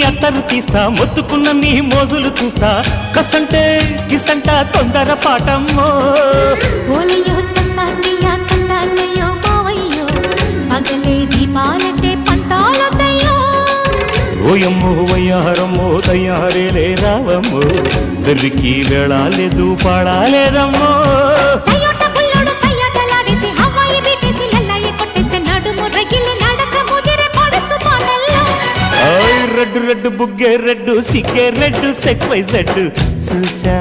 అత్తరు తీస్తా మొత్తుకున్న నీ మోజులు చూస్తా కసంటే గిసంట తొందర పాటమ్మో ఓలయ్యో తసానియా తండాలయ్యో మావయ్యో పగలే దీపాలకే పంతాలొద్దయ్యో ఓయమ్మో వయ్యారమ్మో తయారేలే రావమ్మో వెర్రికి వేళాలేదు పాడాలేదమ్మో టయోటా బుల్లోడు సయ్యాటలాడేసి హవాయి బీటేసి లల్లాయి కొట్టేస్తే నడుము రగిలి నడక ముదిరే పడుచు పాటల్లో రెడ్డు రెడ్డు బుగ్గే రెడ్డు సిగ్గే రెడ్డు సెక్స్ వై జెడ్ చూసా